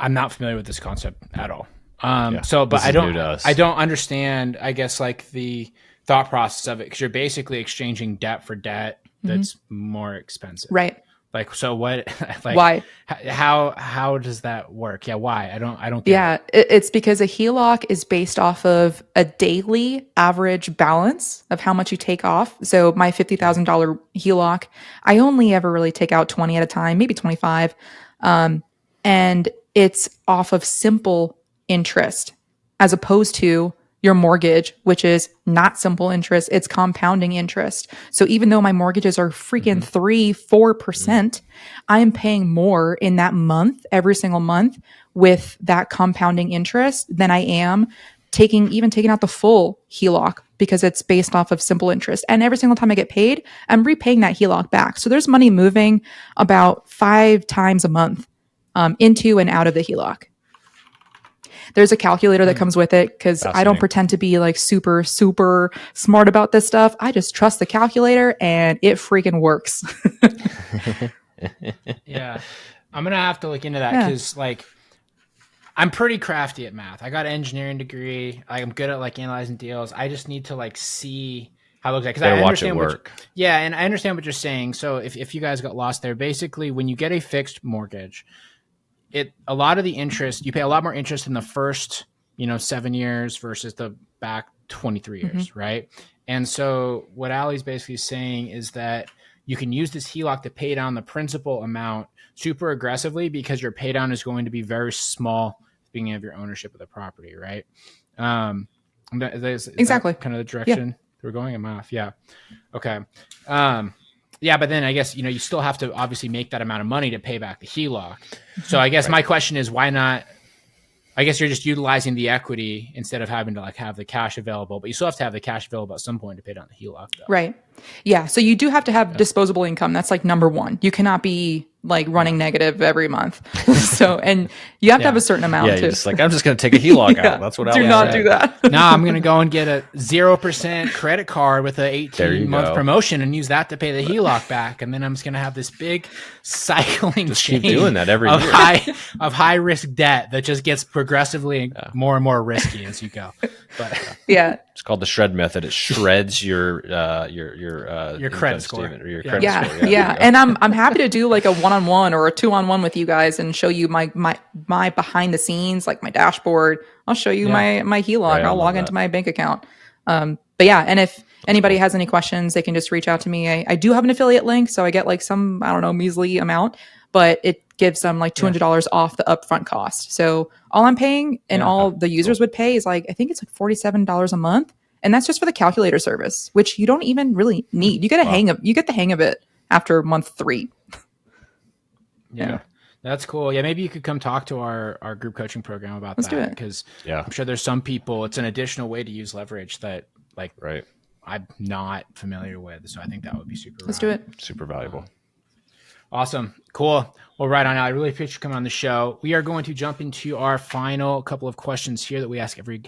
not familiar with this concept at all. But this I is new to us. don't understand, I guess, like the thought process of it, because you're basically exchanging debt for debt that's more expensive. Right. Like, so what, like, Why? How does that work? Yeah. Why? I don't get Yeah, it's because a HELOC is based off of a daily average balance of how much you take off. So my $50,000 HELOC, I only ever really take out 20 at a time, maybe 25. And it's off of simple interest as opposed to your mortgage, which is not simple interest, it's compounding interest. So even though my mortgages are freaking 3-4%, I am paying more in that month, every single month, with that compounding interest than I am taking out the full HELOC, because it's based off of simple interest. And every single time I get paid, I'm repaying that HELOC back. So there's money moving about 5 times a month into and out of the HELOC. There's a calculator that comes with it, because I don't pretend to be like super, super smart about this stuff. I just trust the calculator and it freaking works. Yeah. I'm going to have to look into that, because like I'm pretty crafty at math. I got an engineering degree. I'm good at like analyzing deals. I just need to like see how it looks like, because I understand work. And I understand what you're saying. So if you guys got lost there, basically when you get a fixed mortgage, a lot of the interest, you pay a lot more interest in the first, 7 years versus the back 23 years, right? And so what Allie's basically saying is that you can use this HELOC to pay down the principal amount super aggressively, because your pay down is going to be very small at the beginning of your ownership of the property, right? Is Exactly. that kind of the direction we're going in math. Yeah. Okay. Yeah, but then I guess, you still have to obviously make that amount of money to pay back the HELOC. So I guess my question is, why not? I guess you're just utilizing the equity instead of having to like have the cash available, but you still have to have the cash available at some point to pay down the HELOC, though. Right. Yeah. So you do have to have disposable income. That's like number one. You cannot be like running negative every month. So, and you have to have a certain amount. Yeah, you're just like, I'm just going to take a HELOC out. That's what do not do that. No, I'm going to go and get a 0% credit card with an 18-month promotion and use that to pay the HELOC back. And then I'm just going to have this big cycling just chain keep doing that every of year. high risk debt that just gets progressively more and more risky as you go. But it's called the shred method. It shreds your credit score or your credit score. Yeah. And I'm happy to do like a 1-on-1 or a 2-on-1 with you guys and show you my behind the scenes, like my dashboard. I'll show you my HELOC. Right, I'll log into my bank account. But yeah, and if anybody has any questions, they can just reach out to me. I do have an affiliate link, so I get like some, I don't know, measly amount, but it gives them like $200 off the upfront cost. So all I'm paying and all the users would pay is like, I think it's like $47 a month. And that's just for the calculator service, which you don't even really need. You get the hang of it after month 3. Yeah. That's cool. Yeah, maybe you could come talk to our group coaching program about Let's that. do it. Because I'm sure there's some people, it's an additional way to use leverage that like I'm not familiar with. So I think that would be super Let's do it. Super valuable. Awesome. Cool. Well, right on. I really appreciate you coming on the show. We are going to jump into our final couple of questions here that we ask every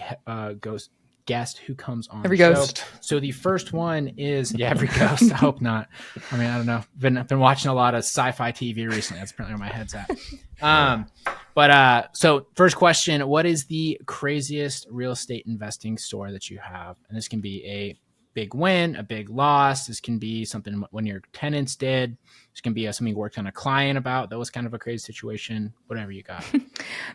guest who comes on every the ghost show. So the first one is every ghost. I hope not. I mean, I don't know. Been watching a lot of sci-fi TV recently. That's apparently where my head's at. So first question, what is the craziest real estate investing story that you have? And this can be a big win, a big loss. This can be something when your tenants did. This can be something you worked on a client about. That was kind of a crazy situation. Whatever you got.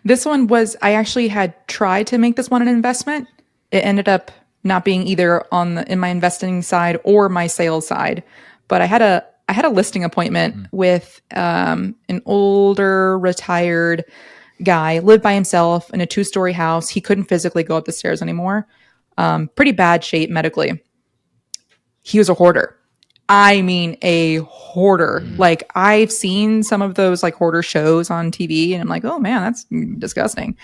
This one was, I actually had tried to make this one an investment. It ended up not being either in my investing side or my sales side. But I had a listing appointment with an older retired guy, lived by himself in a 2-story house. He couldn't physically go up the stairs anymore. Pretty bad shape medically. He was a hoarder. I mean, a hoarder. Like, I've seen some of those like hoarder shows on TV, and I'm like, oh man, that's disgusting.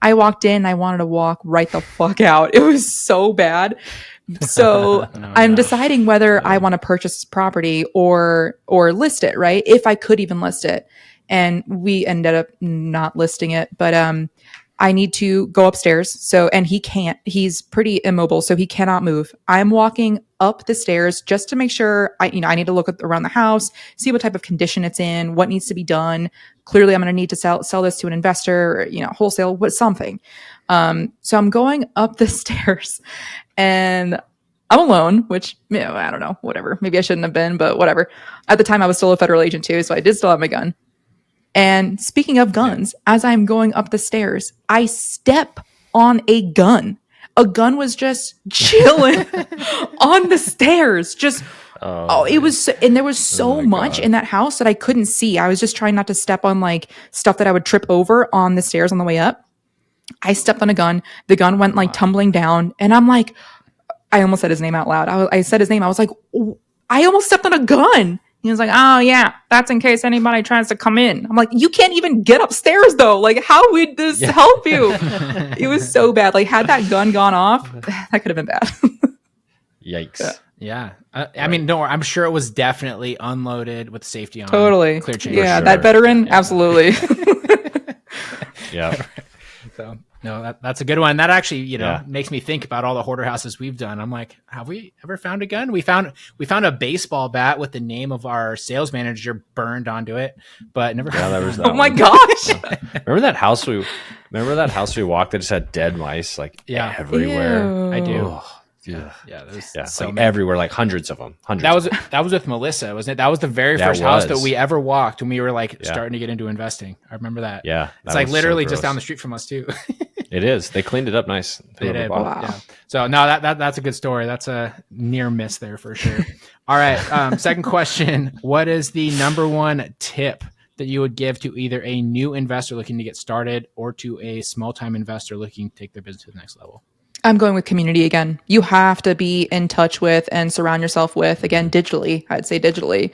I walked in, I wanted to walk right the fuck out. It was so bad. So I'm deciding whether I want to purchase this property or list it, right? If I could even list it. And we ended up not listing it, but I need to go upstairs. So, and he can't, he's pretty immobile, so he cannot move. I'm walking up the stairs just to make sure I need to look around the house, see what type of condition it's in, what needs to be done. Clearly I'm going to need to sell this to an investor, or, wholesale, what something. So I'm going up the stairs and I'm alone, which, I don't know, whatever. Maybe I shouldn't have been, but whatever. At the time I was still a federal agent too, so I did still have my gun. And speaking of guns, as I'm going up the stairs, I step on a gun. A gun was just chilling on the stairs. Just, it was, and there was so much in that house that I couldn't see. I was just trying not to step on like stuff that I would trip over on the stairs on the way up. I stepped on a gun. The gun went like tumbling down. And I'm like, I almost said his name out loud. I said his name. I was like, I almost stepped on a gun. He was like, oh, yeah, that's in case anybody tries to come in. I'm like, you can't even get upstairs, though. Like, how would this help you? It was so bad. Like, had that gun gone off, that could have been bad. Yikes. Yeah. I mean, don't worry. I'm sure it was definitely unloaded with safety on. Totally. Clear chain. Yeah, that veteran, absolutely. Yeah. So, no, that's a good one. That actually, makes me think about all the hoarder houses we've done. I'm like, have we ever found a gun? We found a baseball bat with the name of our sales manager burned onto it, but never. Yeah, there was that. Oh my gosh! Remember that house we walked that just had dead mice everywhere. Ew. I do. Oh, yeah, there's so like many. everywhere, like hundreds of them. That was with Melissa, wasn't it? That was the very first house that we ever walked when we were like starting to get into investing. I remember that. Yeah, it's like literally just down the street from us too. It is. They cleaned it up nice. They did. Wow. Yeah. So no, that's a good story. That's a near miss there for sure. All right. Second question: what is the number one tip that you would give to either a new investor looking to get started or to a small time investor looking to take their business to the next level? I'm going with community again. You have to be in touch with and surround yourself with, again, digitally, I'd say digitally,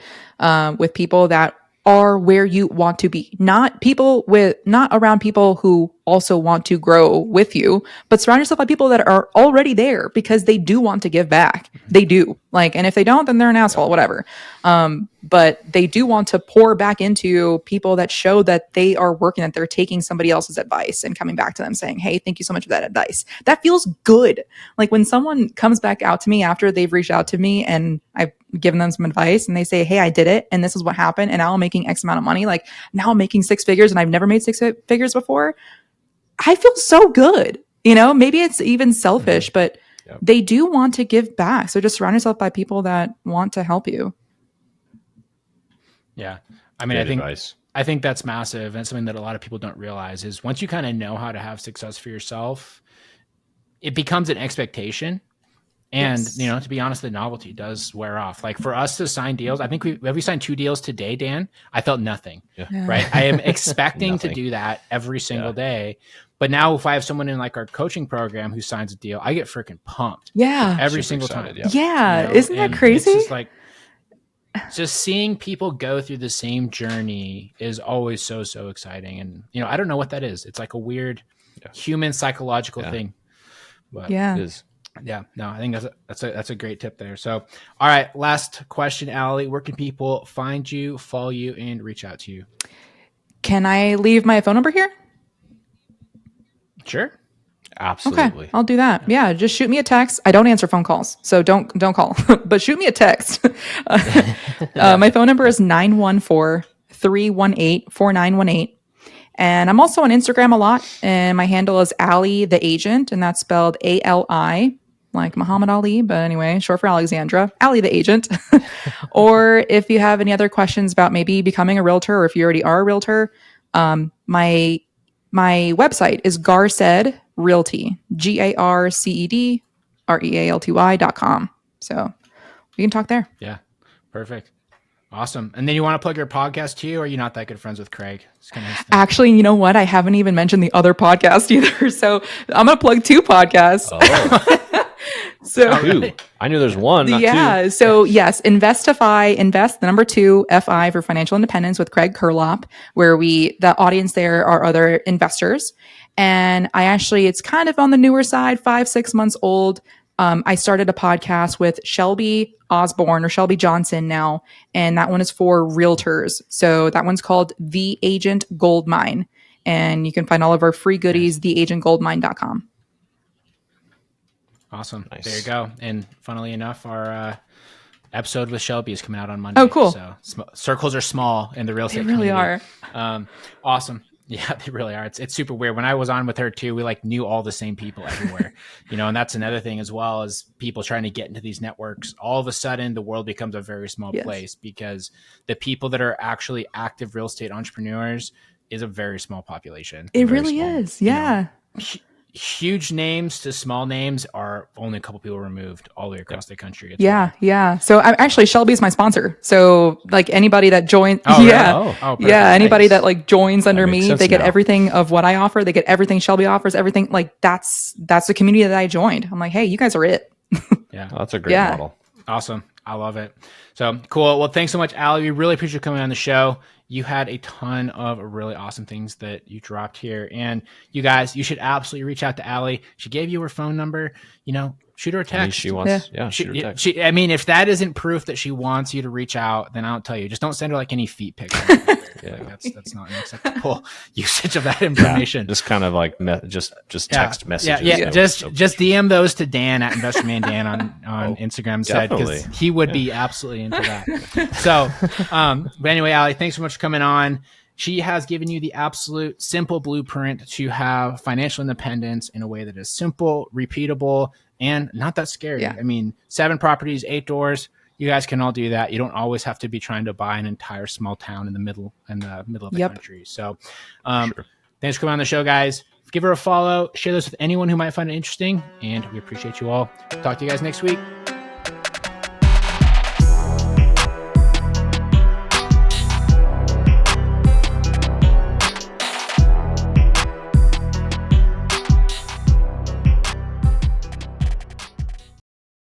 with people that are where you want to be. Not around people who also want to grow with you, but surround yourself by people that are already there because they do want to give back. They do. And if they don't, then they're an asshole, whatever. But they do want to pour back into people that show that they are working, that they're taking somebody else's advice and coming back to them saying, hey, thank you so much for that advice. That feels good. Like when someone comes back out to me after they've reached out to me and I've given them some advice and they say, hey, I did it and this is what happened and now I'm making X amount of money. Like now I'm making six figures and I've never made six figures before. I feel so good. Maybe it's even selfish, but they do want to give back. So just surround yourself by people that want to help you. Yeah. I mean, I think that's massive. And something that a lot of people don't realize is once you kind of know how to have success for yourself, it becomes an expectation. And, to be honest, the novelty does wear off. Like for us to sign deals, I think we signed 2 deals today, Dan. I felt nothing, right? I am expecting to do that every single day. But now if I have someone in like our coaching program who signs a deal, I get freaking pumped. Yeah. Every single time. Yeah. Isn't that crazy? It's just like, just seeing people go through the same journey is always so exciting. And, I don't know what that is. It's like a weird human psychological thing. But it is. Yeah, no, I think that's a great tip there. So, all right, last question, Allie. Where can people find you, follow you, and reach out to you? Can I leave my phone number here? Sure. Absolutely. Okay, I'll do that. Yeah, just shoot me a text. I don't answer phone calls, so don't call, but shoot me a text. My phone number is 914-318-4918. And I'm also on Instagram a lot, and my handle is Ali the Agent, and that's spelled ALI, like Muhammad Ali, but anyway, short for Alexandra, Ali the Agent. Or if you have any other questions about maybe becoming a realtor, or if you already are a realtor, my website is Garced Realty, GarcedRealty.com. So we can talk there. Yeah, perfect. Awesome. And then you want to plug your podcast too, or are you not that good friends with Craig? Actually, you know what? I haven't even mentioned the other podcast either. So I'm going to plug 2 podcasts. Oh. So Two. I knew there's one, not two. So yes, Investify, invest the number 2 FI for financial independence with Craig Kurlop, where the audience there are other investors. And it's kind of on the newer side, 5-6 months old. I started a podcast with Shelby Osborne or Shelby Johnson now, and that one is for realtors. So that one's called The Agent Goldmine. And you can find all of our free goodies, theagentgoldmine.com. Awesome. Nice. There you go. And funnily enough, our episode with Shelby is coming out on Monday. Oh, cool. So circles are small in the real estate They really community. are. Awesome. Yeah, they really are. It's super weird. When I was on with her too, we knew all the same people everywhere, and that's another thing as well as people trying to get into these networks. All of a sudden the world becomes a very small place because the people that are actually active real estate entrepreneurs is a very small population. It really is. Yeah. Huge names to small names are only a couple people removed all the way across the country. It's Yeah. wild. Yeah. So Shelby's my sponsor. So anybody that joins, Really? Perfect. anybody Nice. that joins under makes me, sense they get now. everything of what I offer. They get everything Shelby offers, everything. That's the community that I joined. I'm like, hey, you guys are it. Yeah. Oh, that's a great Yeah. model. Awesome. I love it. So cool. Well, thanks so much, Allie. We really appreciate you coming on the show. You had a ton of really awesome things that you dropped here. And you guys, you should absolutely reach out to Allie. She gave you her phone number. Shoot her a Maybe text. she wants, shoot her a text. If that isn't proof that she wants you to reach out, then I'll tell you. Just don't send her any feet pics. That's not an acceptable usage of that information. Just kind of just text messages. Yeah. Just DM those to Dan at Investorman Dan on Instagram said, because he would be absolutely into that. So, but anyway, Allie, thanks so much for coming on. She has given you the absolute simple blueprint to have financial independence in a way that is simple, repeatable, and not that scary. Yeah. 7 properties, 8 doors. You guys can all do that. You don't always have to be trying to buy an entire small town in the middle of the country. So, thanks for coming on the show, guys. Give her a follow. Share this with anyone who might find it interesting. And we appreciate you all. Talk to you guys next week.